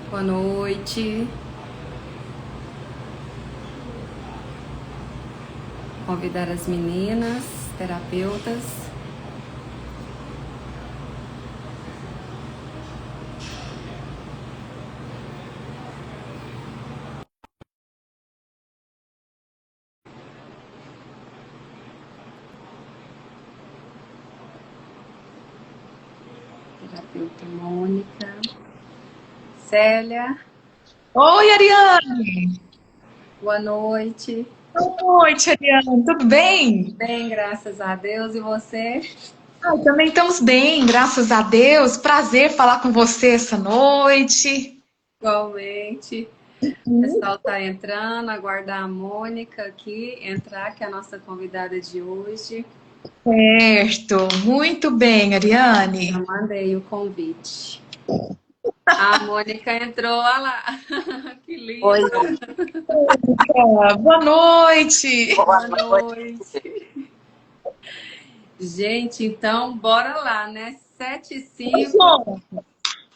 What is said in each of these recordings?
Boa noite. Convidar as meninas, terapeutas. Terapeuta Mônica. Célia, Oi, Ariane. boa noite. Boa noite, Ariane. Tudo bem? Bem, graças a Deus. E você? Ai, também estamos bem, graças a Deus. Prazer falar com você essa noite. Igualmente. O pessoal tá entrando, aguardar a Mônica aqui entrar, que é a nossa convidada de hoje. Certo, muito bem, Já Ariane. mandei o convite. A Mônica entrou, olha lá. Que Oi, linda. Boa noite. boa Boa noite. noite. Gente, então bora lá, né? 7h05,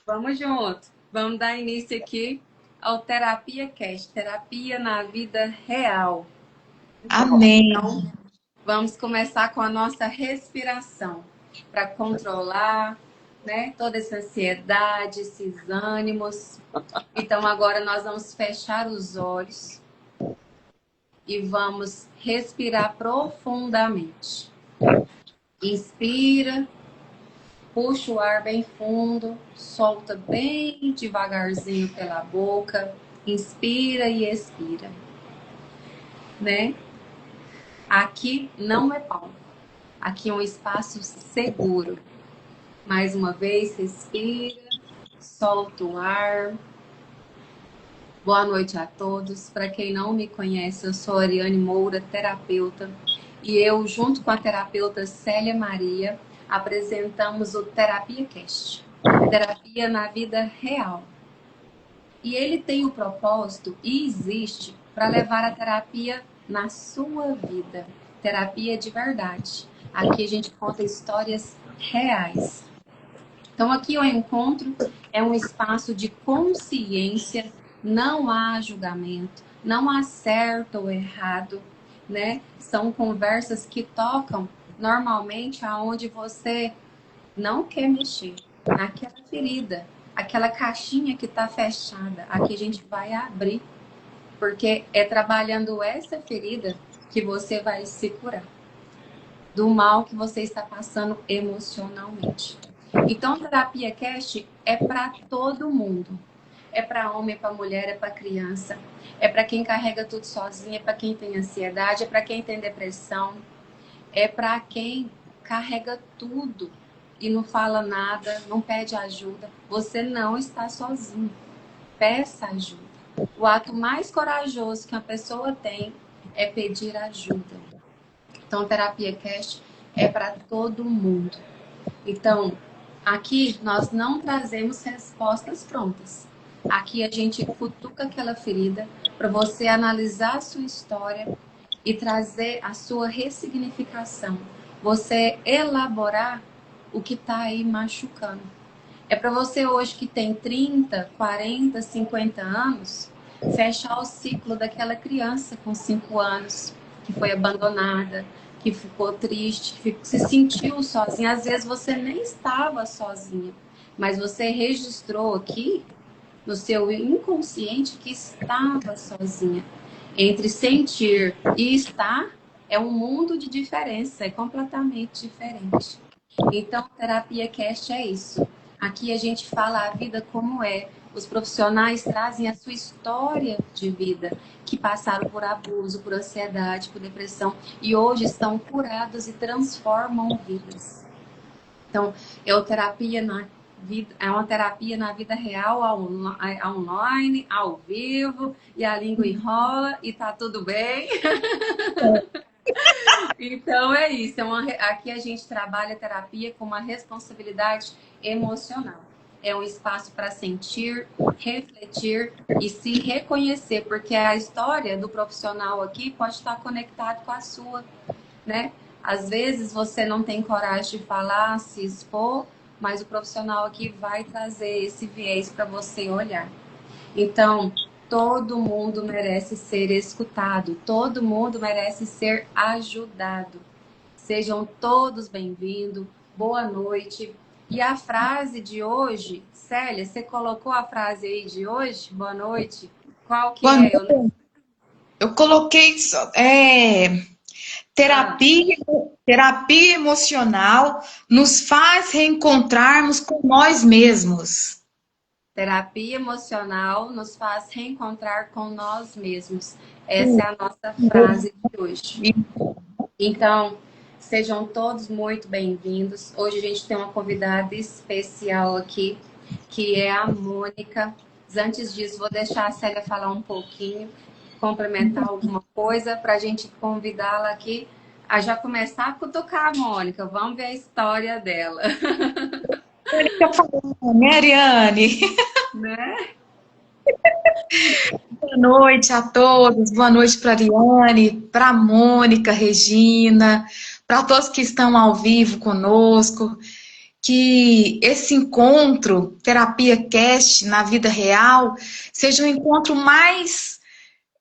vamos junto. Vamos dar início aqui ao Terapia Cast, terapia na vida real. Amém. Vamos começar com a nossa respiração para controlar, né, toda essa ansiedade, esses ânimos. Então agora nós vamos fechar os olhos e vamos respirar profundamente. Inspira. Puxa o ar bem fundo, solta bem devagarzinho pela boca, inspira e expira, né? Aqui não é palco, aqui é um espaço seguro. Mais uma vez, respira, solta o ar. Boa noite a todos. Para quem não me conhece, eu sou Ariane Moura, terapeuta, e eu, junto com a terapeuta Célia Maria, apresentamos o Terapia Cast, terapia na vida real. E ele tem o propósito e existe para levar a terapia na sua vida. Terapia de verdade. Aqui a gente conta histórias reais. Então aqui o encontro é um espaço de consciência, não há julgamento, não há certo ou errado, né? São conversas que tocam normalmente aonde você não quer mexer naquela ferida, aquela caixinha que está fechada. Aqui a gente vai abrir, porque é trabalhando essa ferida que você vai se curar do mal que você está passando emocionalmente. Então, terapia cast é para todo mundo. É para homem, é para mulher, é para criança, é para quem carrega tudo sozinho, é para quem tem ansiedade, é para quem tem depressão, é para quem carrega tudo e não fala nada, não pede ajuda. Você não está sozinho. Peça ajuda. O ato mais corajoso que a pessoa tem é pedir ajuda. Então, terapia cast é para todo mundo. Então, aqui nós não trazemos respostas prontas. Aqui a gente cutuca aquela ferida para você analisar a sua história e trazer a sua ressignificação. Você elaborar o que está aí machucando. É para você hoje que tem 30, 40, 50 anos, fechar o ciclo daquela criança com 5 anos, que foi abandonada, que ficou triste, que se sentiu sozinha. Às vezes você nem estava sozinha, mas você registrou aqui no seu inconsciente que estava sozinha. Entre sentir e estar é um mundo de diferença, é completamente diferente. Então, terapia cast é isso. Aqui a gente fala a vida como é. Os profissionais trazem a sua história de vida, que passaram por abuso, por ansiedade, por depressão, e hoje estão curados e transformam vidas. Então, é uma terapia na vida real, online, ao vivo, e a língua enrola e tá tudo bem. Então é isso. Aqui a gente trabalha a terapia com uma responsabilidade emocional. É um espaço para sentir, refletir e se reconhecer, porque a história do profissional aqui pode estar conectado com a sua, né? Às vezes você não tem coragem de falar, se expor, mas o profissional aqui vai trazer esse viés para você olhar. Então, todo mundo merece ser escutado, todo mundo merece ser ajudado. Sejam todos bem-vindos, boa noite. E a frase de hoje, Célia, você colocou a frase aí de hoje? Boa noite. Qual que Boa é? noite. Eu coloquei Ah, terapia, terapia emocional nos faz reencontrarmos com nós mesmos. terapia emocional nos faz reencontrar com nós mesmos. Essa é a nossa frase de hoje. Então, sejam todos muito bem-vindos. Hoje a gente tem uma convidada especial aqui, que é a Mônica. Mas antes disso, vou deixar a Célia falar um pouquinho, complementar alguma coisa, para a gente convidá-la aqui a já começar a cutucar a Mônica. Vamos ver a história dela, Eu falo, né, Ariane? né? Boa noite a todos, boa noite para a Ariane, para a Mônica, Regina, para todos que estão ao vivo conosco. Que esse encontro, Terapia Cast, na vida real, seja um encontro mais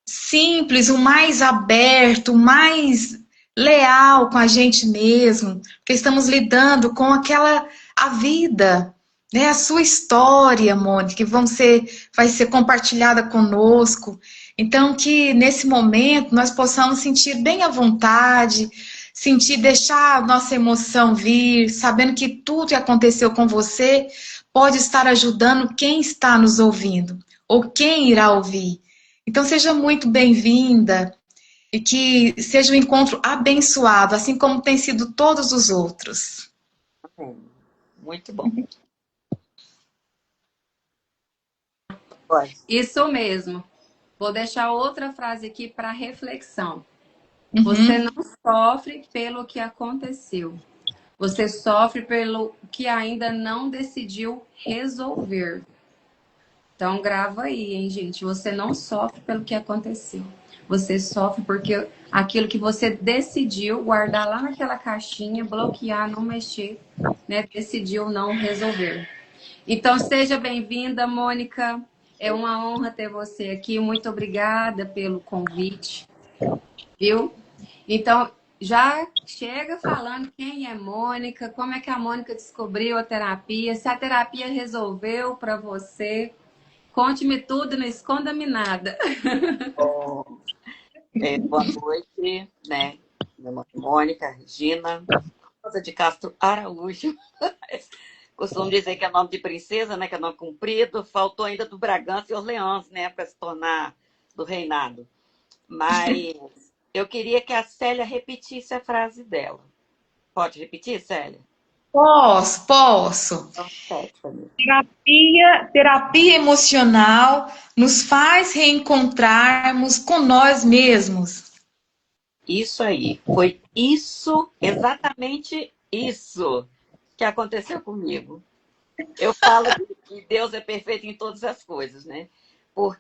simples, o mais aberto, o mais leal com a gente mesmo, porque estamos lidando com a vida, né? A sua história, Mônica, que vai ser compartilhada conosco. Então, que nesse momento nós possamos sentir bem à vontade, sentir, deixar a nossa emoção vir, sabendo que tudo que aconteceu com você pode estar ajudando quem está nos ouvindo, ou quem irá ouvir. Então, seja muito bem-vinda e que seja um encontro abençoado, assim como tem sido todos os outros. Muito bom. Pode. Isso mesmo. Vou deixar outra frase aqui para reflexão. Você Uhum. não sofre pelo que aconteceu. Você sofre pelo que ainda não decidiu resolver. Então, grava aí, hein, gente? Você não sofre pelo que aconteceu. Você sofre porque aquilo que você decidiu guardar lá naquela caixinha, bloquear, não mexer, né? Decidiu não resolver. Então, seja bem-vinda, Mônica. É uma honra ter você aqui. Muito obrigada pelo convite, viu? Então, já chega falando quem é Mônica, como é que a Mônica descobriu a terapia, se a terapia resolveu para você. Conte-me tudo, não esconda-me nada. Bom, boa noite, né? Meu nome é Mônica, Regina, Rosa de Castro Araújo. Costumo dizer que é nome de princesa, né? Que é nome comprido. Faltou ainda do Bragança e Orleans, né? Para se tornar do reinado. Mas eu queria que a Célia repetisse a frase dela. Pode repetir, Célia? Posso. Então, repete pra mim. Terapia emocional nos faz reencontrarmos com nós mesmos. Isso aí. Foi isso, exatamente isso que aconteceu comigo. Eu falo que Deus é perfeito em todas as coisas, né?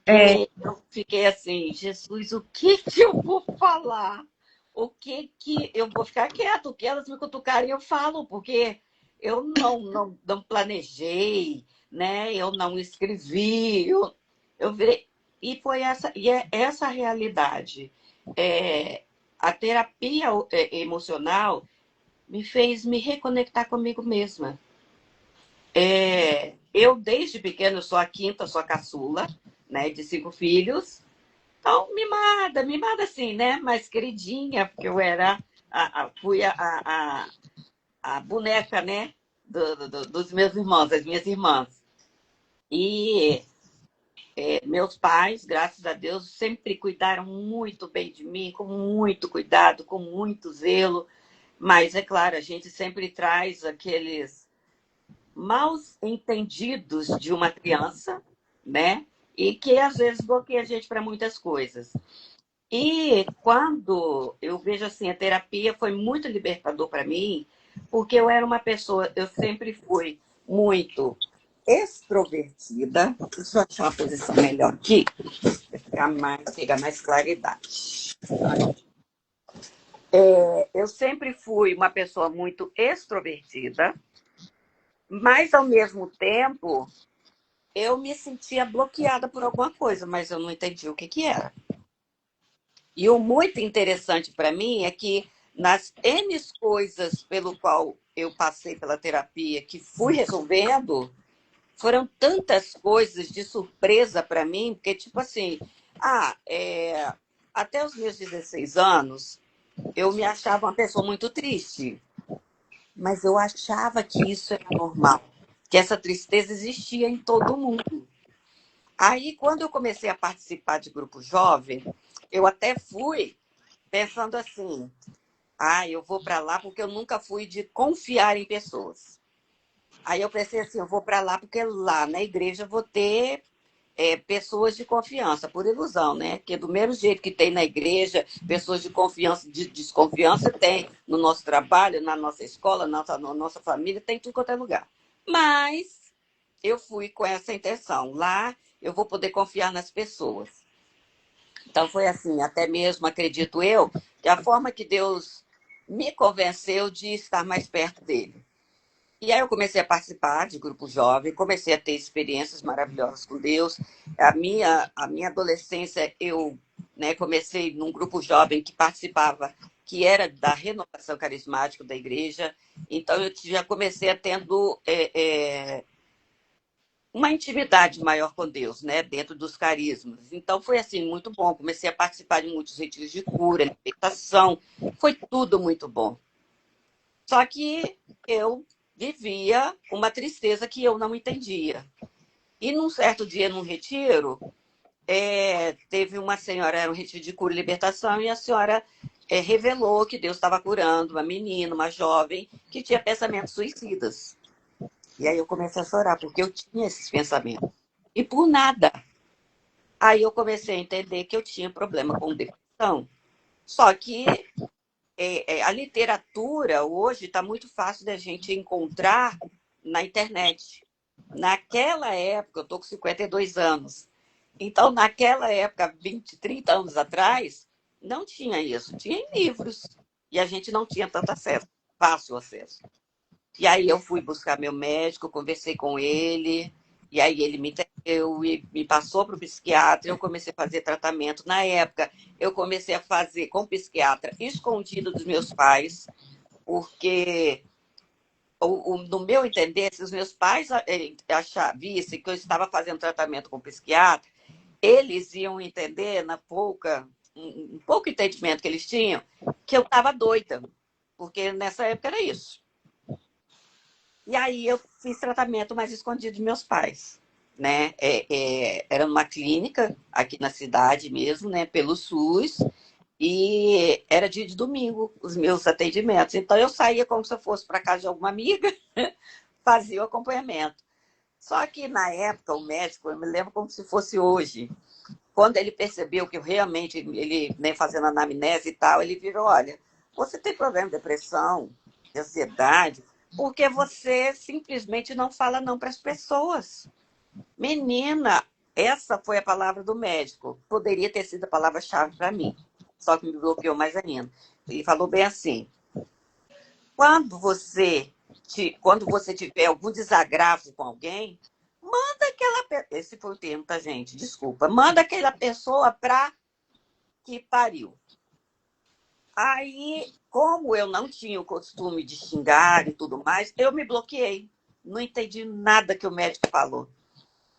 É, Porque eu fiquei assim, Jesus, o que que eu vou falar? O que que eu vou ficar quieto? O que elas me cutucarem, eu falo, porque eu não planejei, né? Eu não escrevi, eu virei. E foi essa, e é essa a realidade. É, a terapia emocional me fez me reconectar comigo mesma. Eu, desde pequena, eu sou a quinta, sou a caçula, né, de 5 filhos. Então, mimada assim, né? Mais queridinha, porque eu era, fui a boneca, né? Dos meus irmãos, das minhas irmãs. E meus pais, graças a Deus, sempre cuidaram muito bem de mim, com muito cuidado, com muito zelo. Mas, é claro, a gente sempre traz aqueles maus entendidos de uma criança, né? E que às vezes bloqueia a gente para muitas coisas. E quando eu vejo assim, a terapia foi muito libertador para mim, porque eu era uma pessoa, eu sempre fui muito extrovertida. Deixa eu achar uma posição melhor aqui, para pegar mais claridade. Eu sempre fui uma pessoa muito extrovertida, mas ao mesmo tempo eu me sentia bloqueada por alguma coisa, mas eu não entendi o que que era. E o muito interessante para mim é que nas N coisas pelo qual eu passei pela terapia, que fui resolvendo, foram tantas coisas de surpresa para mim, porque, tipo assim, até os meus 16 anos, eu me achava uma pessoa muito triste, mas eu achava que isso era normal, que essa tristeza existia em todo mundo. Aí, quando eu comecei a participar de grupo jovem, eu até fui pensando assim: eu vou para lá porque eu nunca fui de confiar em pessoas. Aí eu pensei assim: eu vou para lá porque lá na igreja eu vou ter pessoas de confiança, por ilusão, né? Porque do mesmo jeito que tem na igreja, pessoas de confiança, de desconfiança, tem no nosso trabalho, na nossa escola, na nossa família, tem em tudo quanto é lugar. Mas eu fui com essa intenção. Lá eu vou poder confiar nas pessoas. Então foi assim, até mesmo acredito eu, que a forma que Deus me convenceu de estar mais perto dele. E aí eu comecei a participar de grupo jovem, comecei a ter experiências maravilhosas com Deus. A minha adolescência, eu, né, comecei num grupo jovem que participava, que era da renovação carismática da igreja. Então eu já comecei a tendo uma intimidade maior com Deus, né, dentro dos carismas. Então foi assim muito bom. Comecei a participar de muitos retiros de cura, libertação. Foi tudo muito bom. Só que eu vivia uma tristeza que eu não entendia. E num certo dia, num retiro, teve uma senhora, era um retiro de cura e libertação, e a senhora revelou que Deus estava curando uma menina, uma jovem, que tinha pensamentos suicidas. E aí eu comecei a chorar, porque eu tinha esses pensamentos. E por nada. Aí eu comecei a entender que eu tinha problema com depressão. Só que a literatura hoje está muito fácil da gente encontrar na internet. Naquela época, eu estou com 52 anos. Então, naquela época, 20, 30 anos atrás, não tinha isso. Tinha em livros. E a gente não tinha tanto acesso, fácil acesso. E aí eu fui buscar meu médico, conversei com ele, e aí ele me entendeu e me passou para o psiquiatra. Eu comecei a fazer tratamento. Na época, eu comecei a fazer com o psiquiatra escondido dos meus pais, porque, no meu entender, se os meus pais vissem que eu estava fazendo tratamento com o psiquiatra, eles iam entender, um pouco entendimento que eles tinham, que eu estava doida, porque nessa época era isso. E aí eu fiz tratamento mais escondido de meus pais, né? Era numa clínica aqui na cidade mesmo, né? Pelo SUS, e era dia de domingo os meus atendimentos. Então eu saía como se eu fosse para casa de alguma amiga, fazia o acompanhamento. Só que na época o médico, eu me lembro como se fosse hoje, quando ele percebeu que eu realmente, ele, né, fazendo anamnese e tal, ele virou: olha, você tem problema de depressão, de ansiedade, porque você simplesmente não fala não para as pessoas. Menina, essa foi a palavra do médico. Poderia ter sido a palavra-chave para mim, só que me bloqueou mais ainda. Ele falou bem assim: quando você tiver algum desagravo com alguém, manda esse foi o termo, tá, gente? Desculpa. Manda aquela pessoa para que pariu. Aí, como eu não tinha o costume de xingar e tudo mais, eu me bloqueei. Não entendi nada que o médico falou.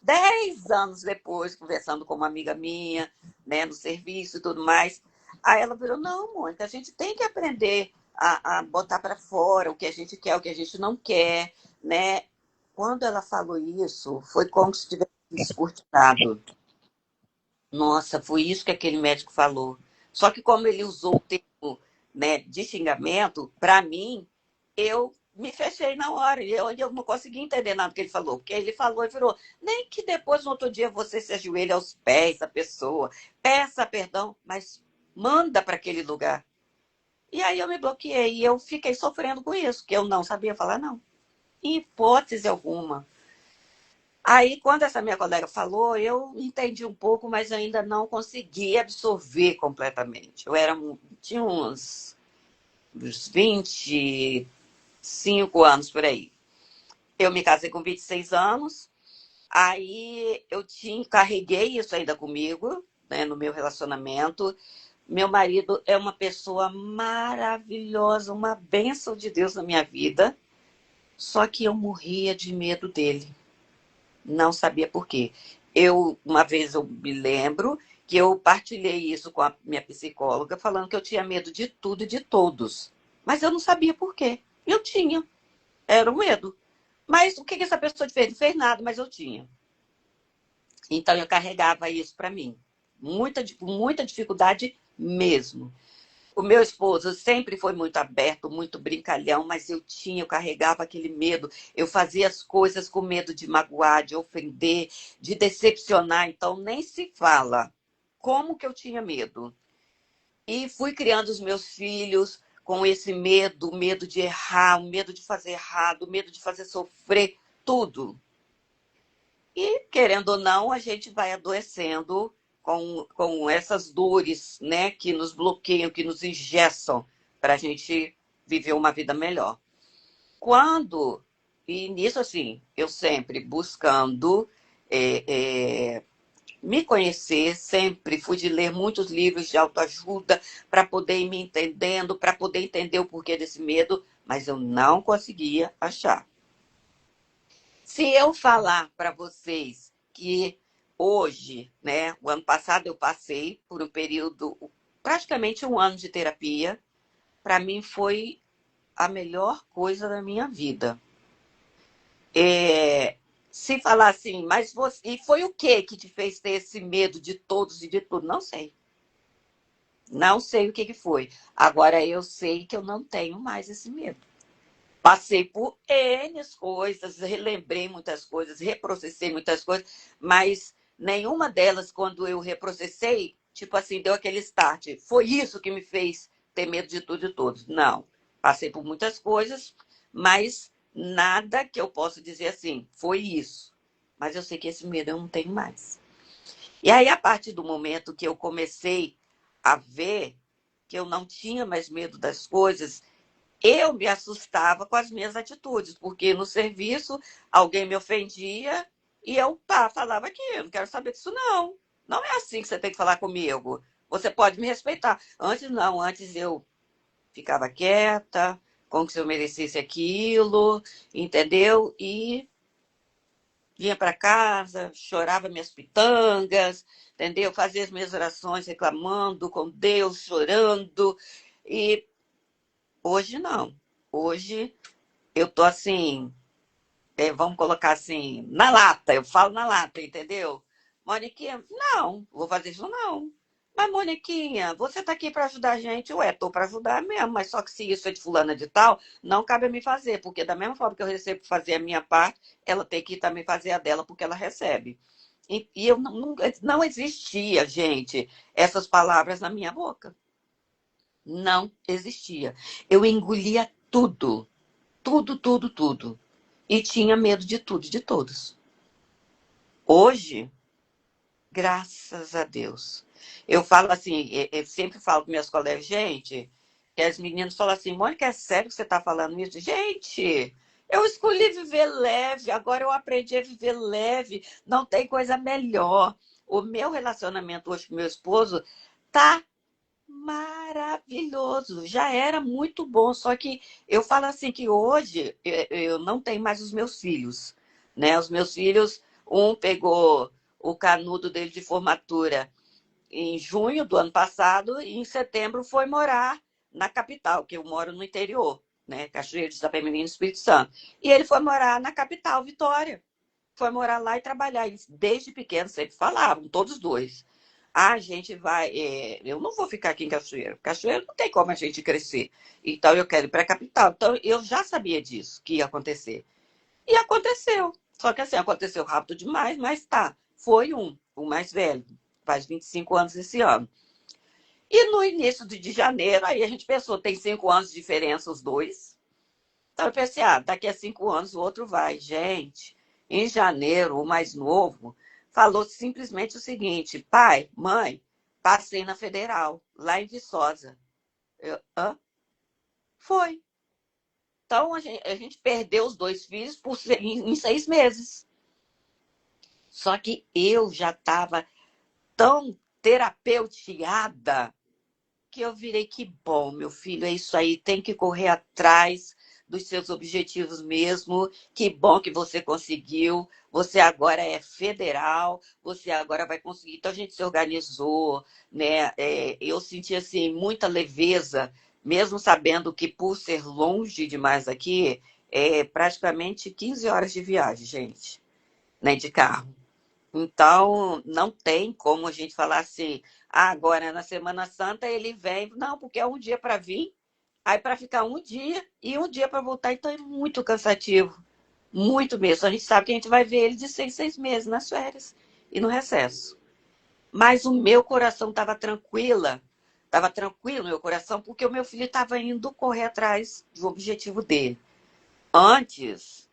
10 anos depois, conversando com uma amiga minha, né, no serviço e tudo mais, aí ela virou: não, Mônica, a gente tem que aprender a botar para fora o que a gente quer, o que a gente não quer, né? Quando ela falou isso, foi como se tivesse descortinado. Nossa, foi isso que aquele médico falou. Só que como ele usou o termo, né, de xingamento, para mim, eu me fechei na hora. E eu não consegui entender nada que ele falou. Porque ele falou e virou: nem que depois, no outro dia, você se ajoelhe aos pés da pessoa, peça perdão, mas manda para aquele lugar. E aí eu me bloqueei e eu fiquei sofrendo com isso, que eu não sabia falar não. Em hipótese alguma. Aí, quando essa minha colega falou, eu entendi um pouco, mas ainda não consegui absorver completamente. Tinha uns 25 anos por aí. Eu me casei com 26 anos, Aí eu carreguei isso ainda comigo, né, no meu relacionamento. Meu marido é uma pessoa maravilhosa, uma bênção de Deus na minha vida. Só que eu morria de medo dele. Não sabia por quê. Uma vez eu me lembro que eu partilhei isso com a minha psicóloga, falando que eu tinha medo de tudo e de todos. Mas eu não sabia por quê. Eu tinha. Era o medo. Mas o que essa pessoa fez? Não fez nada, mas eu tinha. Então eu carregava isso para mim. Muita dificuldade mesmo. O meu esposo sempre foi muito aberto, muito brincalhão, mas eu carregava aquele medo. Eu fazia as coisas com medo de magoar, de ofender, de decepcionar. Então nem se fala como que eu tinha medo. E fui criando os meus filhos com esse medo, o medo de errar, o medo de fazer errado, o medo de fazer sofrer, tudo. E, querendo ou não, a gente vai adoecendo com essas dores, né, que nos bloqueiam, que nos engessam para a gente viver uma vida melhor. E nisso, assim, eu sempre buscando é, é, me conhecer, sempre fui de ler muitos livros de autoajuda para poder ir me entendendo, para poder entender o porquê desse medo, mas eu não conseguia achar. Se eu falar para vocês que hoje, né, o ano passado eu passei por um período, praticamente um ano de terapia, para mim foi a melhor coisa da minha vida. Se falar assim, mas você, e foi o que te fez ter esse medo de todos e de tudo? Não sei. Não sei o que foi. Agora eu sei que eu não tenho mais esse medo. Passei por N coisas, relembrei muitas coisas, reprocessei muitas coisas, mas nenhuma delas, quando eu reprocessei, tipo assim, deu aquele start. Foi isso que me fez ter medo de tudo e todos. Não. Passei por muitas coisas, mas nada que eu possa dizer assim, foi isso. Mas eu sei que esse medo eu não tenho mais. E aí, a partir do momento que eu comecei a ver que eu não tinha mais medo das coisas, eu me assustava com as minhas atitudes, porque no serviço alguém me ofendia e eu falava aqui, eu não quero saber disso não. Não é assim que você tem que falar comigo. Você pode me respeitar. Antes não, antes eu ficava quieta, como se eu merecesse aquilo, entendeu? E vinha para casa, chorava minhas pitangas, entendeu? Fazia as minhas orações reclamando com Deus, chorando. E hoje não. Hoje eu tô assim, vamos colocar assim, na lata, eu falo na lata, entendeu? Moniquinha, não, vou fazer isso não. Mas, Moniquinha, você tá aqui para ajudar a gente? Ué, tô para ajudar mesmo, mas só que se isso é de fulana de tal, não cabe a mim fazer, porque da mesma forma que eu recebo fazer a minha parte, ela tem que também fazer a dela, porque ela recebe. E eu não existia, gente, essas palavras na minha boca. Não existia. Eu engolia tudo. Tudo, tudo, tudo. E tinha medo de tudo e de todos. Hoje, graças a Deus. Eu falo assim, eu sempre falo para meus colegas, gente, que as meninas falam assim, Mônica, é sério que você está falando isso? Gente, eu escolhi viver leve, agora eu aprendi a viver leve, não tem coisa melhor. O meu relacionamento hoje com meu esposo tá maravilhoso, já era muito bom, só que eu falo assim que hoje eu não tenho mais os meus filhos, né? Os meus filhos, um pegou o canudo dele de formatura em junho do ano passado e em setembro foi morar na capital, que eu moro no interior, né? Cachoeiro de Itapemirim, Espírito Santo. E ele foi morar na capital, Vitória. Foi morar lá e trabalhar. Eles, desde pequeno, sempre falavam, todos dois. A gente vai. Eu não vou ficar aqui em Cachoeiro. Cachoeiro não tem como a gente crescer. Então eu quero ir para a capital. Então eu já sabia disso, que ia acontecer. E aconteceu. Só que assim, aconteceu rápido demais, mas tá. Foi o mais velho. Faz 25 anos esse ano. E no início de janeiro, aí a gente pensou, tem 5 anos de diferença os dois. Então eu pensei, daqui a 5 anos o outro vai. Gente, em janeiro, o mais novo falou simplesmente o seguinte: pai, mãe, passei na Federal, lá em Viçosa. Hã? Foi. Então a gente perdeu os dois filhos em 6 meses. Só que eu já estava tão terapeutiada que eu virei, que bom, meu filho, é isso aí, tem que correr atrás dos seus objetivos mesmo. Que bom que você conseguiu. Você agora é federal, você agora vai conseguir. Então a gente se organizou, né? Eu senti assim muita leveza, mesmo sabendo que por ser longe demais aqui, é praticamente 15 horas de viagem, gente, né, de carro. Então, não tem como a gente falar assim, ah, agora na Semana Santa ele vem. Não, porque é um dia para vir, aí para ficar um dia e um dia para voltar. Então é muito cansativo, muito mesmo. A gente sabe que a gente vai ver ele de 6 meses nas férias e no recesso. Mas o meu coração estava tranquilo meu coração, porque o meu filho estava indo correr atrás do objetivo dele. Antes,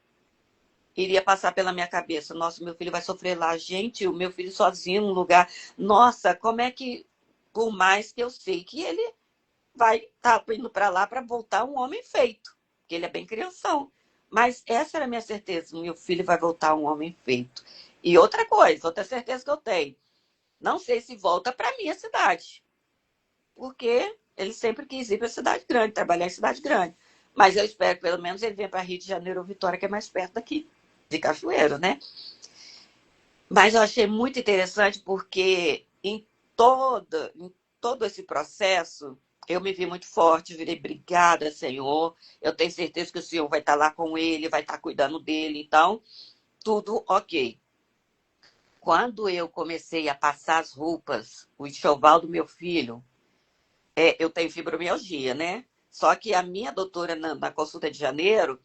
iria passar pela minha cabeça, nossa, meu filho vai sofrer lá, gente, o meu filho sozinho num lugar, nossa, como é que, por mais que eu sei que ele vai estar indo para lá para voltar um homem feito, porque ele é bem crianção, mas essa era a minha certeza, meu filho vai voltar um homem feito. E outra coisa, outra certeza que eu tenho, não sei se volta para minha cidade, porque ele sempre quis ir para cidade grande, trabalhar em cidade grande, mas eu espero que pelo menos ele venha para Rio de Janeiro ou Vitória, que é mais perto daqui, de Cachoeiro, né? Mas eu achei muito interessante porque em todo esse processo eu me vi muito forte, virei obrigada, Senhor. Eu tenho certeza que o Senhor vai estar lá com ele, vai estar cuidando dele. Então, tudo ok. Quando eu comecei a passar as roupas, o enxoval do meu filho, eu tenho fibromialgia, né? Só que a minha doutora na consulta de janeiro,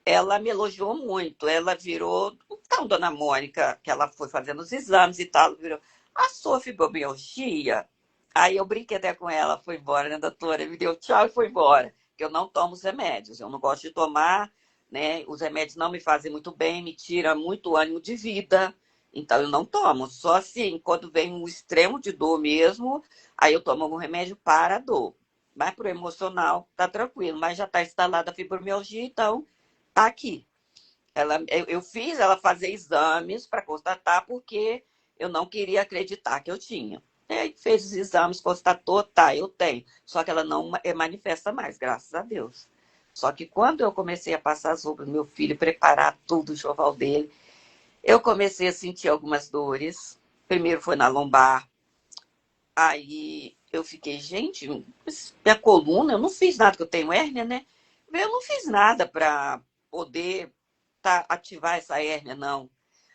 ela me elogiou muito. Ela virou, então, dona Mônica, que ela foi fazendo os exames e tal, virou, a sua fibromialgia? Aí eu brinquei até com ela, foi embora, né, doutora? Me deu tchau e foi embora. Que eu não tomo os remédios, eu não gosto de tomar, né? Os remédios não me fazem muito bem, me tiram muito ânimo de vida. Então eu não tomo. Só assim, quando vem um extremo de dor mesmo, aí eu tomo algum remédio para a dor. Mas pro emocional, tá tranquilo. Mas já tá instalada a fibromialgia, então tá aqui. Eu fiz ela fazer exames para constatar, porque eu não queria acreditar que eu tinha. E aí fez os exames, constatou, tá, eu tenho. Só que ela não manifesta mais, graças a Deus. Só que quando eu comecei a passar as roupas do meu filho, preparar tudo, o enxoval dele, eu comecei a sentir algumas dores. Primeiro foi na lombar. Aí eu fiquei, gente, minha coluna, eu não fiz nada, que eu tenho hérnia, né? Eu não fiz nada para poder ativar essa hérnia, não.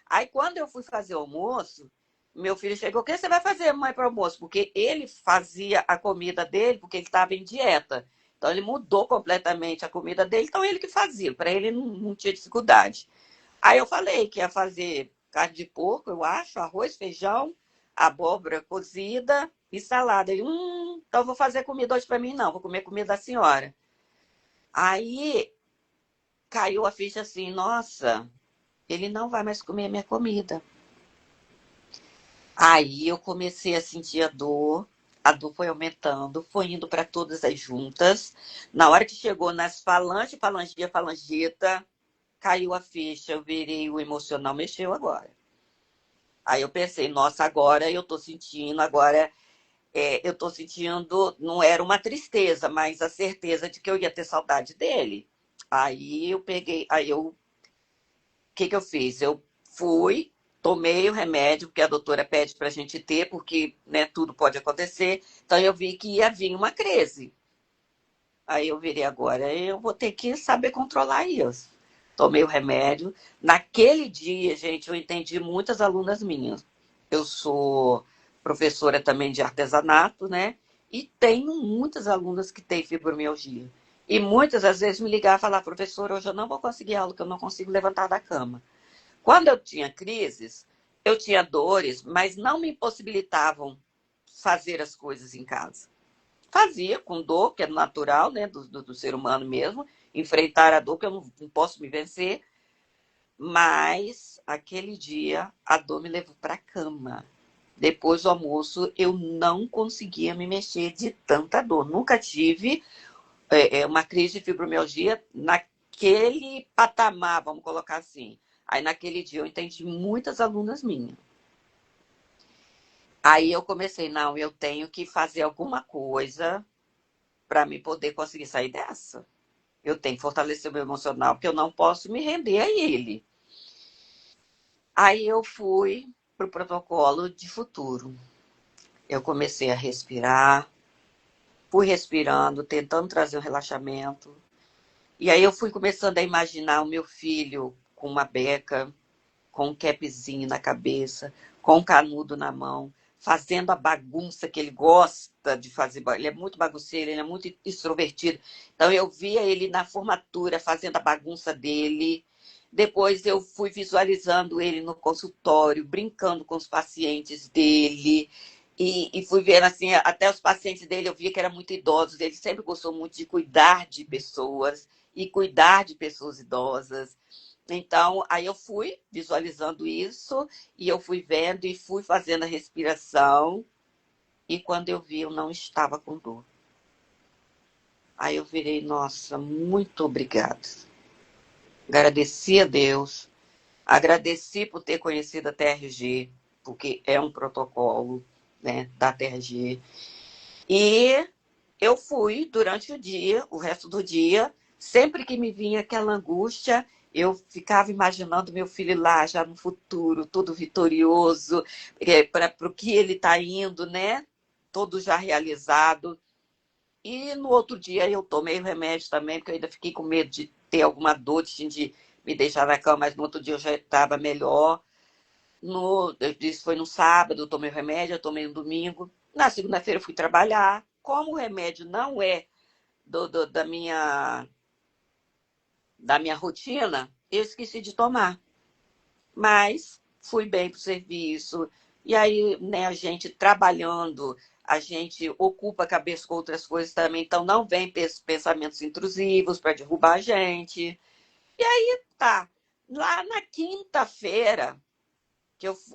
Aí, quando eu fui fazer o almoço, meu filho chegou, o que você vai fazer, mãe, para o almoço? Porque ele fazia a comida dele, porque ele estava em dieta. Então, ele mudou completamente a comida dele, então ele que fazia, para ele não tinha dificuldade. Aí eu falei que ia fazer carne de porco, eu acho, arroz, feijão, abóbora cozida e salada. Ele, então vou fazer comida hoje para mim, não, vou comer comida da senhora. Aí caiu a ficha assim, nossa, ele não vai mais comer minha comida. Aí eu comecei a sentir a dor foi aumentando, foi indo para todas as juntas. Na hora que chegou nas falange, falangia, falangita, caiu a ficha, eu virei, o emocional mexeu agora. Aí eu pensei, nossa, agora eu tô sentindo, agora eu tô sentindo, não era uma tristeza, mas a certeza de que eu ia ter saudade dele. Aí eu peguei, o que que eu fiz? Eu fui, tomei o remédio, porque a doutora pede pra gente ter, porque, né, tudo pode acontecer. Então eu vi que ia vir uma crise. Aí eu virei, agora eu vou ter que saber controlar isso. Tomei o remédio. Naquele dia, gente, eu entendi muitas alunas minhas. Eu sou professora também de artesanato, né? E tenho muitas alunas que têm fibromialgia. E muitas, às vezes, me ligavam e falavam, professora, hoje eu não vou conseguir aula, que eu não consigo levantar da cama. Quando eu tinha crises, eu tinha dores, mas não me impossibilitavam fazer as coisas em casa. Fazia com dor, que é natural, né, do ser humano mesmo, enfrentar a dor, que eu não posso me vencer, mas aquele dia a dor me levou para a cama. Depois do almoço, eu não conseguia me mexer de tanta dor. Nunca tive uma crise de fibromialgia naquele patamar, vamos colocar assim. Aí naquele dia eu entendi muitas alunas minhas. Aí eu comecei, não, eu tenho que fazer alguma coisa para me poder conseguir sair dessa. Eu tenho que fortalecer o meu emocional, porque eu não posso me render a ele. Aí eu fui para o protocolo de futuro. Eu comecei a respirar, fui respirando, tentando trazer um relaxamento. E aí eu fui começando a imaginar o meu filho com uma beca, com um capzinho na cabeça, com um canudo na mão, fazendo a bagunça que ele gosta de fazer. Ele é muito bagunceiro, ele é muito extrovertido. Então eu via ele na formatura fazendo a bagunça dele. Depois eu fui visualizando ele no consultório, brincando com os pacientes dele. E fui vendo assim, até os pacientes dele eu via que eram muito idosos. Ele sempre gostou muito de cuidar de pessoas e cuidar de pessoas idosas. Então, aí eu fui visualizando isso, e eu fui vendo e fui fazendo a respiração, e quando eu vi, eu não estava com dor. Aí eu virei, nossa, muito obrigada. Agradeci a Deus, agradeci por ter conhecido a TRG, porque é um protocolo, né, da TRG. E eu fui durante o dia, o resto do dia, sempre que me vinha aquela angústia, eu ficava imaginando meu filho lá, já no futuro, todo vitorioso, para o que ele está indo, né? Todo já realizado. E no outro dia eu tomei o remédio também, porque eu ainda fiquei com medo de ter alguma dor, de me deixar na cama, mas no outro dia eu já estava melhor. Isso foi no sábado, eu tomei o remédio, eu tomei no domingo. Na segunda-feira eu fui trabalhar. Como o remédio não é da minha rotina, eu esqueci de tomar. Mas fui bem para o serviço. E aí, né, a gente trabalhando, a gente ocupa a cabeça com outras coisas também. Então, não vem pensamentos intrusivos para derrubar a gente. Tá. Lá na quinta-feira,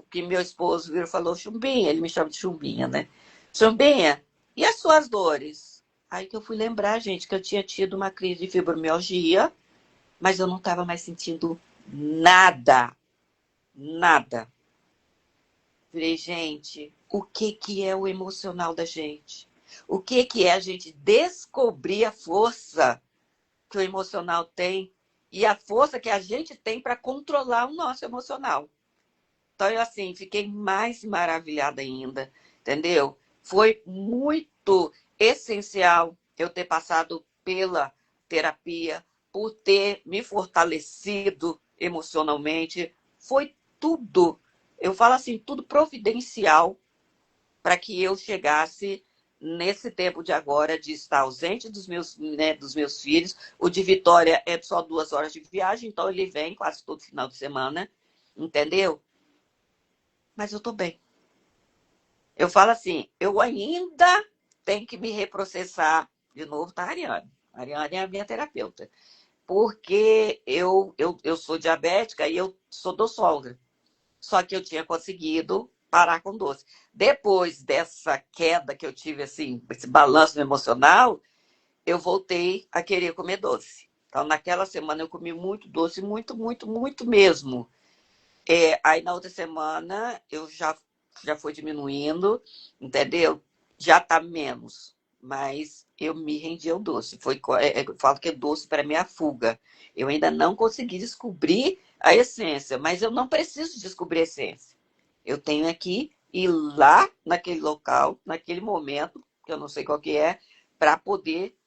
que meu esposo virou e falou, Chumbinha, ele me chama de Chumbinha, né? Chumbinha, e as suas dores? Aí que eu fui lembrar, gente, que eu tinha tido uma crise de fibromialgia, mas eu não estava mais sentindo nada, nada. Falei, gente, o que que é o emocional da gente? O que que é a gente descobrir a força que o emocional tem e a força que a gente tem para controlar o nosso emocional? Então, eu, assim, fiquei mais maravilhada ainda, entendeu? Foi muito essencial eu ter passado pela terapia, por ter me fortalecido emocionalmente. Foi tudo, eu falo assim, tudo providencial para que eu chegasse nesse tempo de agora de estar ausente né, dos meus filhos. O de Vitória é só 2 horas de viagem, então ele vem quase todo final de semana, entendeu? Mas eu tô bem. Eu falo assim, eu ainda tenho que me reprocessar de novo, tá, Ariane? A Ariane é a minha terapeuta. Porque eu sou diabética e eu sou doçólatra. Só que eu tinha conseguido parar com doce. Depois dessa queda que eu tive, assim, esse balanço emocional, eu voltei a querer comer doce. Então, naquela semana eu comi muito doce, muito, muito, muito mesmo. Aí na outra semana eu já fui diminuindo, entendeu? Já tá menos, mas eu me rendi ao doce. Eu falo que é doce para minha fuga. Eu ainda não consegui descobrir a essência, mas eu não preciso descobrir a essência. Eu tenho aqui ir lá naquele local, naquele momento, que eu não sei qual que é, para poder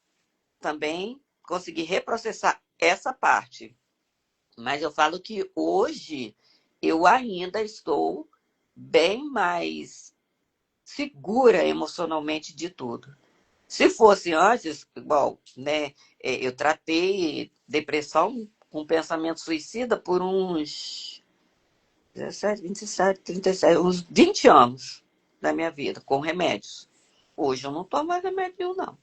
também conseguir reprocessar essa parte. Mas eu falo que hoje eu ainda estou bem mais segura emocionalmente de tudo. Se fosse antes, igual, né, eu tratei depressão com pensamento suicida por uns 17, 27, 37, uns 20 anos da minha vida, com remédios. Hoje eu não tomo mais remédio nenhum, não.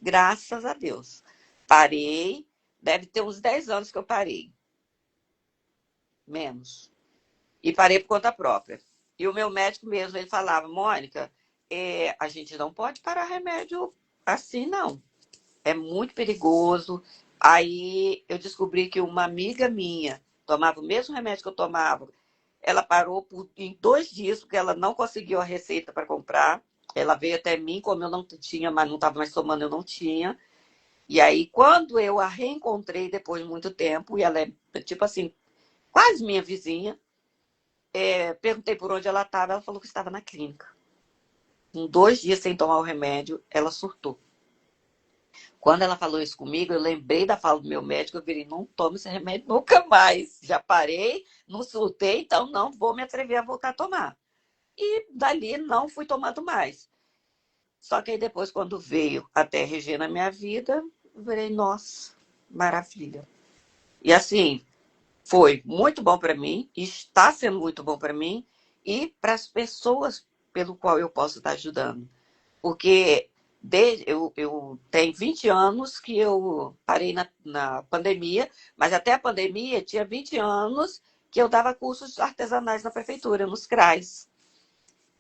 Graças a Deus. Parei, deve ter uns 10 anos que eu parei. Menos. E parei por conta própria. E o meu médico mesmo, ele falava, Mônica, a gente não pode parar remédio assim, não. É muito perigoso. Aí eu descobri que uma amiga minha tomava o mesmo remédio que eu tomava. Ela parou em 2 dias, porque ela não conseguiu a receita para comprar. Ela veio até mim, como eu não tinha, mas não estava mais tomando, eu não tinha. E aí, quando eu a reencontrei depois de muito tempo, e ela é, tipo assim, quase minha vizinha, perguntei por onde ela estava, ela falou que estava na clínica. Em 2 dias sem tomar o remédio, ela surtou. Quando ela falou isso comigo, eu lembrei da fala do meu médico, eu virei, não tome esse remédio nunca mais. Já parei, não surtei, então não vou me atrever a voltar a tomar. E dali não fui tomando mais. Só que aí depois, quando veio a TRG na minha vida, eu virei, nossa, maravilha. E assim, foi muito bom para mim, está sendo muito bom para mim e para as pessoas pelo qual eu posso estar ajudando. Porque eu tenho 20 anos que eu parei na pandemia, mas até a pandemia tinha 20 anos que eu dava cursos artesanais na prefeitura, nos CRAs.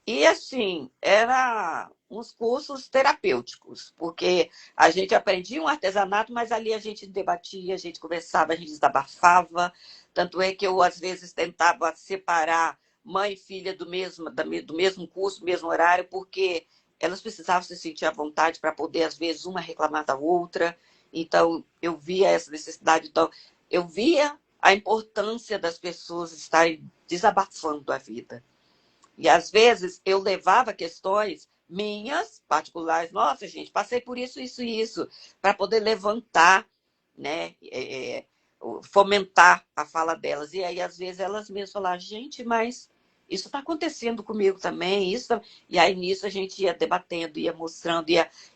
E assim, era uns cursos terapêuticos, porque a gente aprendia um artesanato, mas ali a gente debatia, a gente conversava, a gente desabafava. Tanto é que eu, às vezes, tentava separar mãe e filha do mesmo curso, do mesmo horário, porque elas precisavam se sentir à vontade para poder, às vezes, uma reclamar da outra. Então, eu via essa necessidade. Então, eu via a importância das pessoas estarem desabafando a vida. E às vezes eu levava questões minhas, particulares, nossa, gente, passei por isso, isso e isso, para poder levantar, né, fomentar a fala delas. E aí, às vezes, elas mesmas falavam, gente, mas isso está acontecendo comigo também, isso. E aí, nisso, a gente ia debatendo, ia mostrando,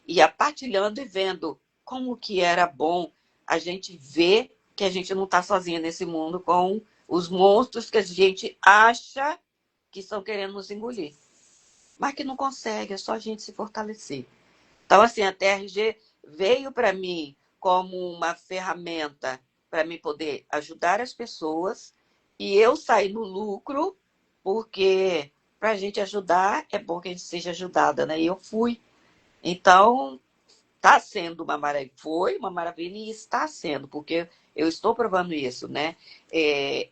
ia partilhando e vendo como que era bom a gente ver que a gente não está sozinha nesse mundo com os monstros que a gente acha que estão querendo nos engolir, mas que não consegue, é só a gente se fortalecer. Então, assim, a TRG veio para mim como uma ferramenta para mim poder ajudar as pessoas e eu sair no lucro, porque para a gente ajudar é bom que a gente seja ajudada, né? E eu fui. Então, está sendo uma maravilha, foi uma maravilha e está sendo, porque eu estou provando isso, né?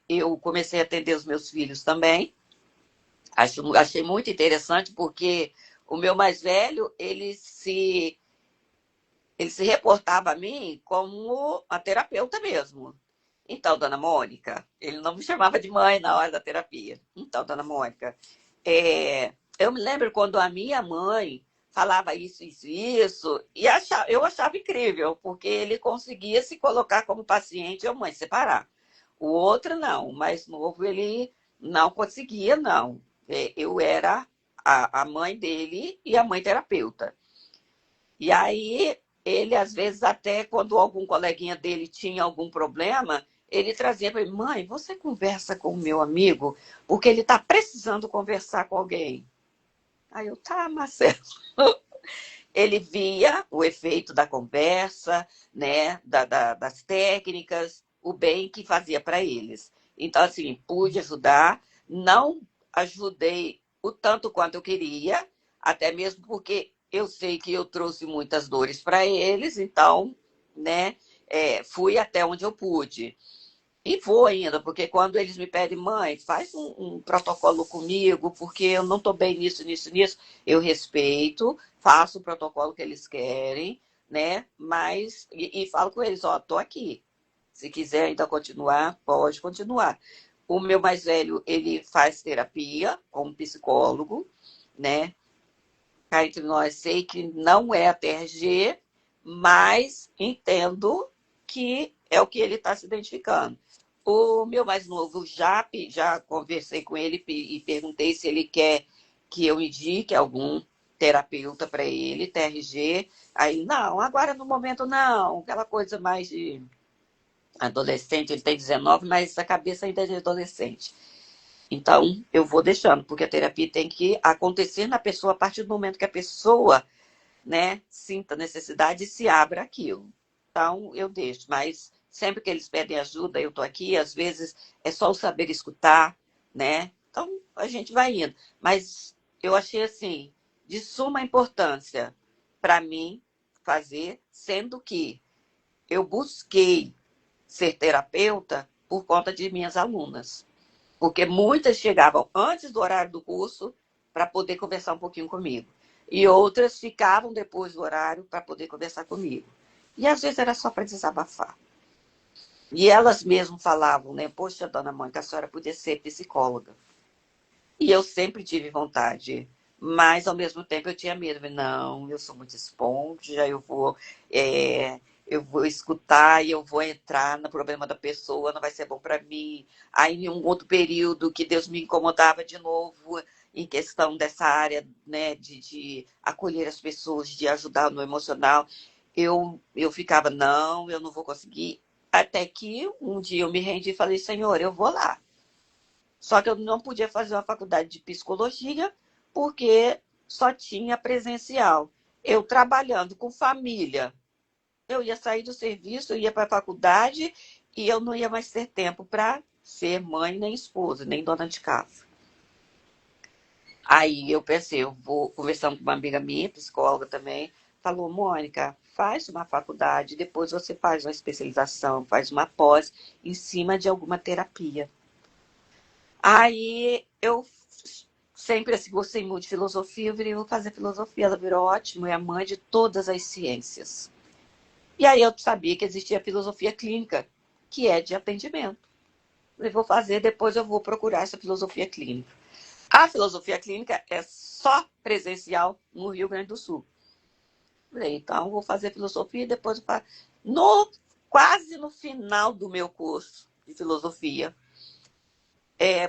Eu comecei a atender os meus filhos também. Achei muito interessante porque o meu mais velho, ele se reportava a mim como a terapeuta mesmo. Então, dona Mônica, ele não me chamava de mãe na hora da terapia. Então, dona Mônica, eu me lembro quando a minha mãe falava isso, isso, isso, e eu achava incrível, porque ele conseguia se colocar como paciente ou mãe, separar. O outro não, o mais novo, ele não conseguia, não. Eu era a mãe dele e a mãe terapeuta. E aí, ele, às vezes, até quando algum coleguinha dele tinha algum problema, ele trazia para ele, mãe, você conversa com o meu amigo, porque ele está precisando conversar com alguém. Aí eu, tá, Marcelo. Ele via o efeito da conversa, né, das técnicas, o bem que fazia para eles. Então, assim, pude ajudar, não ajudei o tanto quanto eu queria, até mesmo porque eu sei que eu trouxe muitas dores para eles, então, né, fui até onde eu pude. E vou ainda, porque quando eles me pedem, mãe, faz um protocolo comigo, porque eu não estou bem nisso, nisso, nisso, eu respeito, faço o protocolo que eles querem, né? Mas, e falo com eles, ó, tô aqui. Se quiser ainda continuar, pode continuar. O meu mais velho, ele faz terapia como psicólogo, né? Cá entre nós, sei que não é a TRG, mas entendo que é o que ele está se identificando. O meu mais novo, já conversei com ele e perguntei se ele quer que eu indique algum terapeuta para ele, TRG. Aí, não, agora no momento não, aquela coisa mais de adolescente, ele tem 19, mas a cabeça ainda é de adolescente. Então, eu vou deixando, porque a terapia tem que acontecer na pessoa a partir do momento que a pessoa, né, sinta necessidade e se abra aquilo. Então, eu deixo, mas sempre que eles pedem ajuda, eu estou aqui, às vezes é só o saber escutar, né? Então, a gente vai indo. Mas eu achei, assim, de suma importância para mim fazer, sendo que eu busquei ser terapeuta por conta de minhas alunas. Porque muitas chegavam antes do horário do curso para poder conversar um pouquinho comigo. E outras ficavam depois do horário para poder conversar comigo. E às vezes era só para desabafar. E elas mesmas falavam, né? Poxa, dona Mônica, a senhora podia ser psicóloga. E eu sempre tive vontade, mas ao mesmo tempo eu tinha medo. Não, eu sou muito esponja, eu vou escutar e eu vou entrar no problema da pessoa, não vai ser bom para mim. Aí, em um outro período que Deus me incomodava de novo, em questão dessa área, né, de acolher as pessoas, de ajudar no emocional, eu ficava, não, eu não vou conseguir. Até que um dia eu me rendi e falei, Senhor, eu vou lá. Só que eu não podia fazer uma faculdade de psicologia porque só tinha presencial. Eu trabalhando com família, eu ia sair do serviço, eu ia para a faculdade e eu não ia mais ter tempo para ser mãe, nem esposa, nem dona de casa. Aí eu pensei, eu vou conversando com uma amiga minha, psicóloga também, falou, Mônica, faz uma faculdade, depois você faz uma especialização, faz uma pós em cima de alguma terapia. Aí eu sempre assim, gostei muito de filosofia, eu virei, vou fazer filosofia, ela virou ótimo, é a mãe de todas as ciências. E aí eu sabia que existia a filosofia clínica, que é de atendimento. Eu vou fazer, depois eu vou procurar essa filosofia clínica. A filosofia clínica é só presencial no Rio Grande do Sul. Falei, então, vou fazer filosofia e depois eu faço. Quase no final do meu curso de filosofia,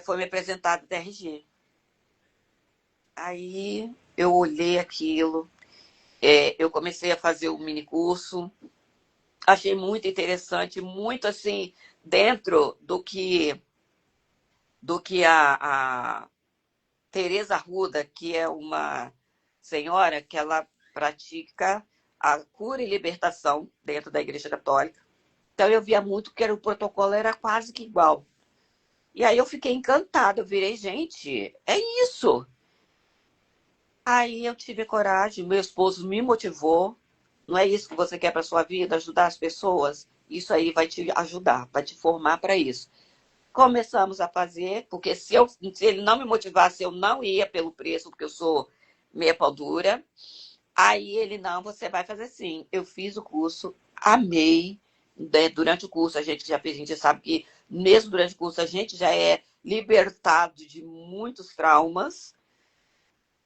foi me apresentado o TRG. Aí eu olhei aquilo, eu comecei a fazer o mini curso, achei muito interessante, muito assim, dentro do que a Teresa Arruda, que é uma senhora que ela pratica a cura e libertação dentro da Igreja Católica. Então eu via muito que o protocolo era quase que igual. E aí eu fiquei encantada, eu virei, gente, é isso. Aí eu tive coragem, meu esposo me motivou. Não é isso que você quer para sua vida, ajudar as pessoas? Isso aí vai te ajudar, vai te formar para isso. Começamos a fazer, porque se ele não me motivasse, eu não ia pelo preço, porque eu sou meia pau dura. Aí ele, não, você vai fazer sim. Eu fiz o curso, amei. Durante o curso, a gente sabe que mesmo durante o curso, a gente já é libertado de muitos traumas.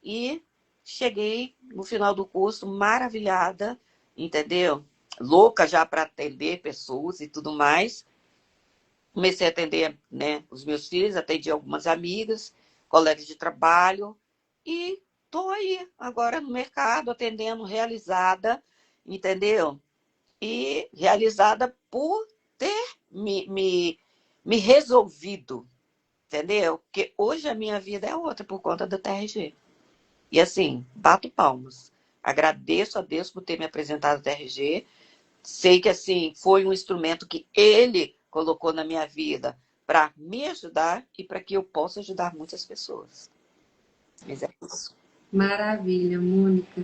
E cheguei no final do curso maravilhada, entendeu? Louca já para atender pessoas e tudo mais. Comecei a atender, né, os meus filhos, atendi algumas amigas, colegas de trabalho e estou aí agora no mercado atendendo, realizada, entendeu? E realizada por ter me resolvido, entendeu? Porque hoje a minha vida é outra por conta do TRG. E assim, bato palmas. Agradeço a Deus por ter me apresentado ao TRG. Sei que assim foi um instrumento que ele colocou na minha vida para me ajudar e para que eu possa ajudar muitas pessoas. Mas é isso. Maravilha, Mônica.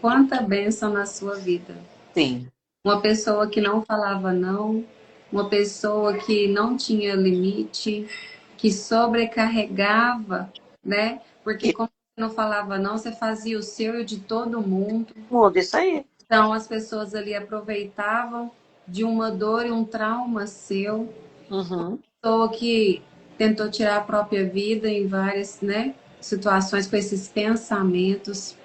Quanta bênção na sua vida. Sim. Uma pessoa que não falava não, uma pessoa que não tinha limite, que sobrecarregava, né? Porque E como você não falava não, você fazia o seu e o de todo mundo. muda isso aí. Então as pessoas ali aproveitavam de uma dor e um trauma seu. Uhum. Pessoa que tentou tirar a própria vida em várias, né, situações com esses pensamentos.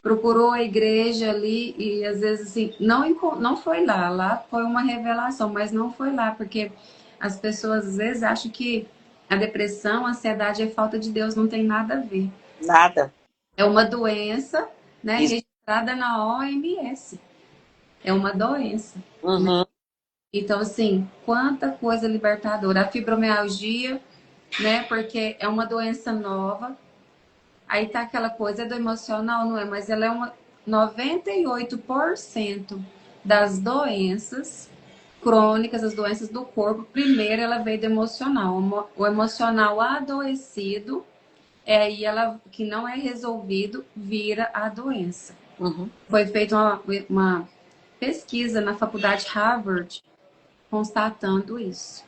Procurou a igreja ali e às vezes assim, não foi lá foi uma revelação, mas não foi lá, porque as pessoas às vezes acham que a depressão, a ansiedade é falta de Deus, não tem nada a ver. Nada. É uma doença, né, Isso. registrada na OMS. É uma doença. Uhum. Então, assim, quanta coisa libertadora. A fibromialgia, né, porque é uma doença nova. Aí tá aquela coisa do emocional, não é? Mas ela é 98% das doenças crônicas, as doenças do corpo, primeiro ela veio do emocional. O emocional adoecido, aí ela que não é resolvido, vira a doença. Uhum. Foi feita uma pesquisa na faculdade Harvard constatando isso.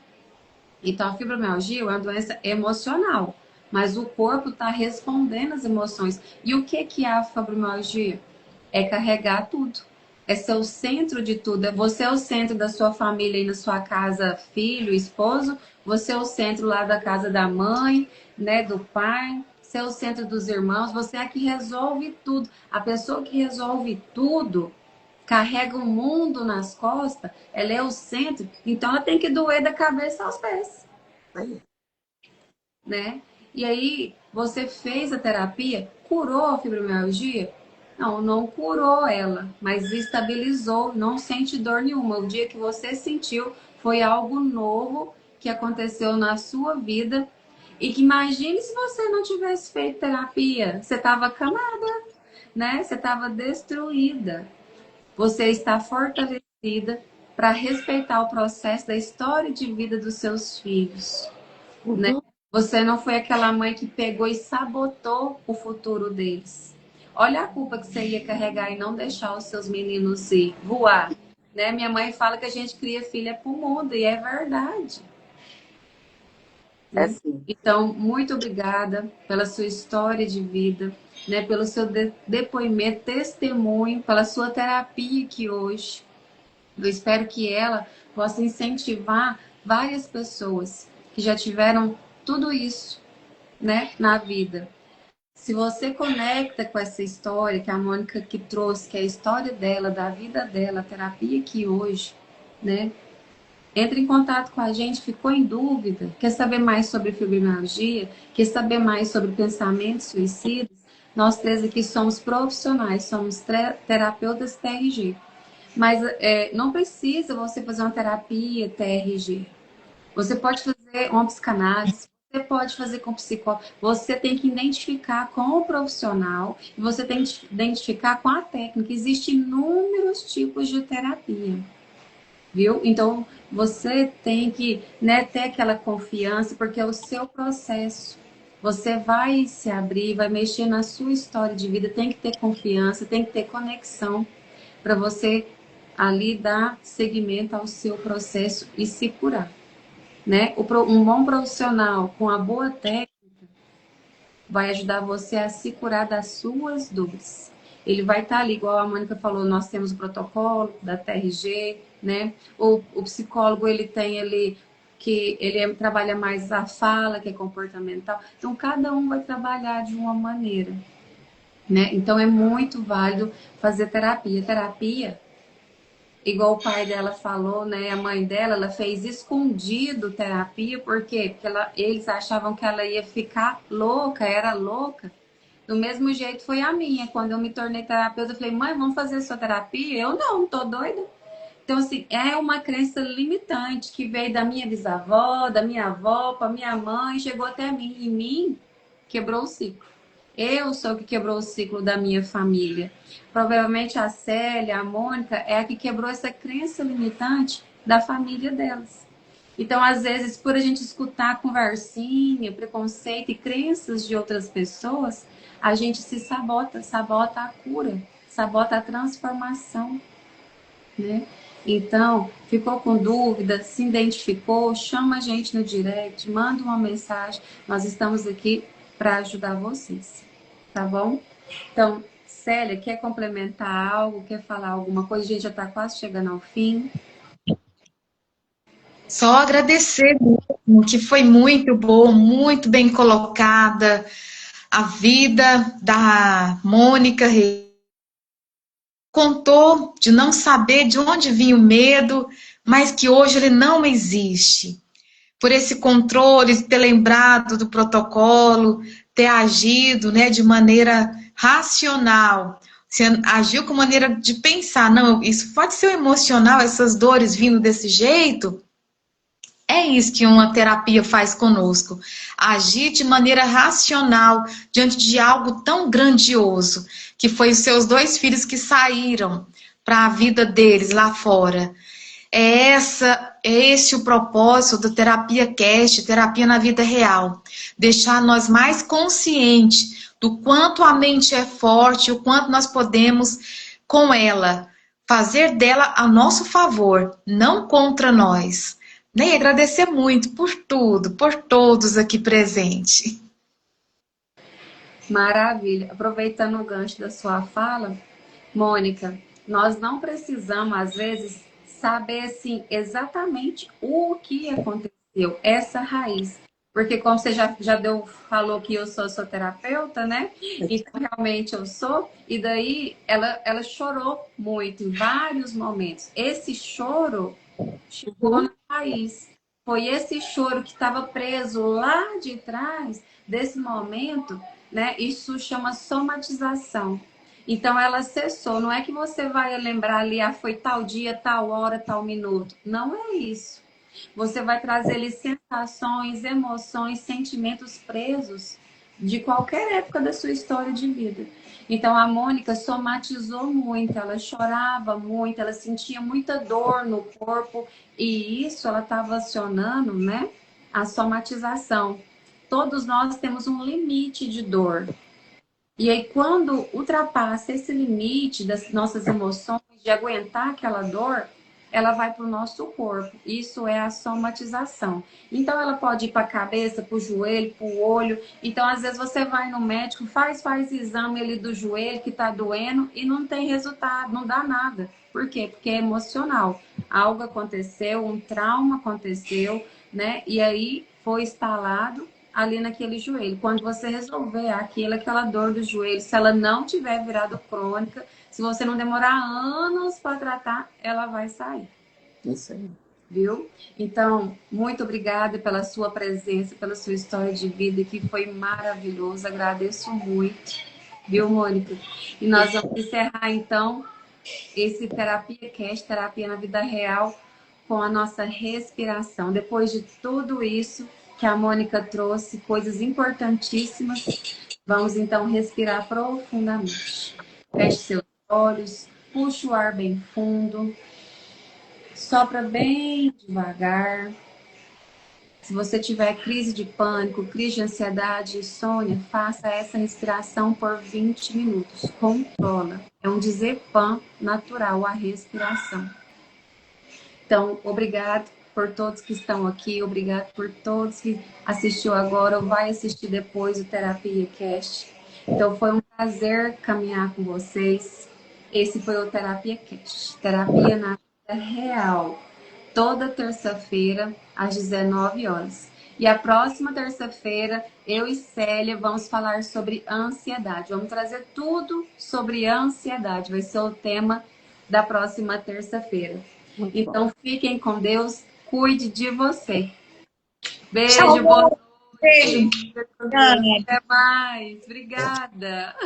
Então, a fibromialgia é uma doença emocional, mas o corpo está respondendo às emoções. E o que é a fibromialgia? É carregar tudo. É ser o centro de tudo. Você é o centro da sua família e na sua casa, filho, esposo. Você é o centro lá da casa da mãe, né, do pai. Você é o centro dos irmãos. Você é a que resolve tudo. A pessoa que resolve tudo carrega o mundo nas costas, ela é o centro, então ela tem que doer da cabeça aos pés, né? E aí, você fez a terapia, curou a fibromialgia? Não, não curou ela, mas estabilizou, não sente dor nenhuma. O dia que você sentiu foi algo novo que aconteceu na sua vida e que imagine se você não tivesse feito terapia, você estava acamada, né? Você estava destruída. Você está fortalecida para respeitar o processo da história de vida dos seus filhos, né? Uhum. Você não foi aquela mãe que pegou e sabotou o futuro deles. Olha a culpa que você ia carregar e não deixar os seus meninos ir voar, né? Minha mãe fala que a gente cria filha para o mundo e é verdade, É né? sim. Então, muito obrigada pela sua história de vida, né? Pelo seu depoimento, testemunho, pela sua terapia aqui hoje. Eu espero que ela possa incentivar várias pessoas que já tiveram tudo isso, né, na vida. Se você conecta com essa história que a Mônica que trouxe, que é a história dela, da vida dela, a terapia aqui hoje, né? Entre em contato com a gente, ficou em dúvida, quer saber mais sobre fibromialgia, quer saber mais sobre pensamentos suicidas? Nós três aqui somos profissionais, somos terapeutas TRG. Mas não precisa você fazer uma terapia TRG. Você pode fazer uma psicanálise, você pode fazer com psicólogo. Você tem que identificar com o profissional e você tem que identificar com a técnica. Existem inúmeros tipos de terapia, viu? Então, você tem que, né, ter aquela confiança, porque é o seu processo. Você vai se abrir, vai mexer na sua história de vida, tem que ter confiança, tem que ter conexão para você ali dar seguimento ao seu processo e se curar, né? Um bom profissional com a boa técnica vai ajudar você a se curar das suas dores. Ele vai estar ali, igual a Mônica falou, nós temos o protocolo da TRG, né? O psicólogo, ele tem ali que trabalha mais a fala, que é comportamental. Então, cada um vai trabalhar de uma maneira, né? Então, é muito válido fazer terapia. Terapia, igual o pai dela falou, né? A mãe dela, ela fez escondido terapia, por quê? Porque eles achavam que ela ia ficar louca, era louca. Do mesmo jeito foi a minha. Quando eu me tornei terapeuta, eu falei, mãe, vamos fazer a sua terapia? Eu não tô doida. Então, assim, é uma crença limitante que veio da minha bisavó, da minha avó, para minha mãe, chegou até mim. E mim, quebrou o ciclo. Eu sou a que quebrou o ciclo da minha família. Provavelmente a Célia, a Mônica, é a que quebrou essa crença limitante da família delas. Então, às vezes, por a gente escutar conversinha, preconceito e crenças de outras pessoas, a gente se sabota, sabota a cura, sabota a transformação, né? Então, ficou com dúvida, se identificou, chama a gente no direct, manda uma mensagem, nós estamos aqui para ajudar vocês, tá bom? Então, Célia, quer complementar algo, quer falar alguma coisa? A gente já está quase chegando ao fim. Só agradecer mesmo, que foi muito bom, muito bem colocada a vida da Mônica. Contou de não saber de onde vinha o medo, mas que hoje ele não existe. Por esse controle, ter lembrado do protocolo, ter agido, né, de maneira racional. Você agiu com maneira de pensar, não, isso pode ser emocional, essas dores vindo desse jeito. É isso que uma terapia faz conosco. Agir de maneira racional diante de algo tão grandioso, que foi os seus dois filhos que saíram para a vida deles lá fora. É esse o propósito do Terapia Cast, terapia na vida real. Deixar nós mais conscientes do quanto a mente é forte, o quanto nós podemos, com ela, fazer dela a nosso favor, não contra nós. Nem agradecer muito por tudo, por todos aqui presentes. Maravilha. Aproveitando o gancho da sua fala, Mônica, nós não precisamos, às vezes, saber assim, exatamente o que aconteceu, essa raiz. Porque como você falou que eu sou terapeuta, né? Então, realmente eu sou. E daí, ela chorou muito em vários momentos. Esse choro chegou na raiz. Foi esse choro que estava preso lá de trás, desse momento, né? Isso chama somatização. Então ela cessou. Não é que você vai lembrar ali, foi tal dia, tal hora, tal minuto. Não é isso. Você vai trazer ali sensações, emoções, sentimentos presos de qualquer época da sua história de vida. Então a Mônica somatizou muito, ela chorava muito, ela sentia muita dor no corpo e isso ela estava acionando, né, a somatização. Todos nós temos um limite de dor. E aí, quando ultrapassa esse limite das nossas emoções, de aguentar aquela dor, ela vai para o nosso corpo. Isso é a somatização. Então, ela pode ir para a cabeça, para o joelho, para o olho. Então, às vezes, você vai no médico, faz exame ali do joelho que está doendo e não tem resultado, não dá nada. Por quê? Porque é emocional. Algo aconteceu, um trauma aconteceu, né? E aí foi instalado ali naquele joelho. Quando você resolver aquela dor do joelho, se ela não tiver virado crônica, se você não demorar anos para tratar, ela vai sair. Isso aí. Viu? Então, muito obrigada pela sua presença, pela sua história de vida, que foi maravilhoso. Agradeço muito. Viu, Mônica? E nós vamos encerrar, então, esse Terapia Cast, Terapia na Vida Real, com a nossa respiração. Depois de tudo isso que a Mônica trouxe, coisas importantíssimas, vamos então respirar profundamente. Feche seus olhos, puxa o ar bem fundo, sopra bem devagar. Se você tiver crise de pânico, crise de ansiedade, insônia, faça essa respiração por 20 minutos. Controla. É um diazepam natural a respiração. Então, obrigado por todos que estão aqui, obrigado por todos que assistiu agora ou vai assistir depois o Terapia Cast. Então, foi um prazer caminhar com vocês. Esse foi o Terapia Cast, Terapia na Vida Real, toda terça-feira às 19 horas. E a próxima terça-feira, eu e Célia vamos falar sobre ansiedade. Vamos trazer tudo sobre ansiedade. Vai ser o tema da próxima terça-feira. Então, fiquem com Deus, cuide de você. Beijo, Tchau, boa beijo. noite. Até mais. Obrigada.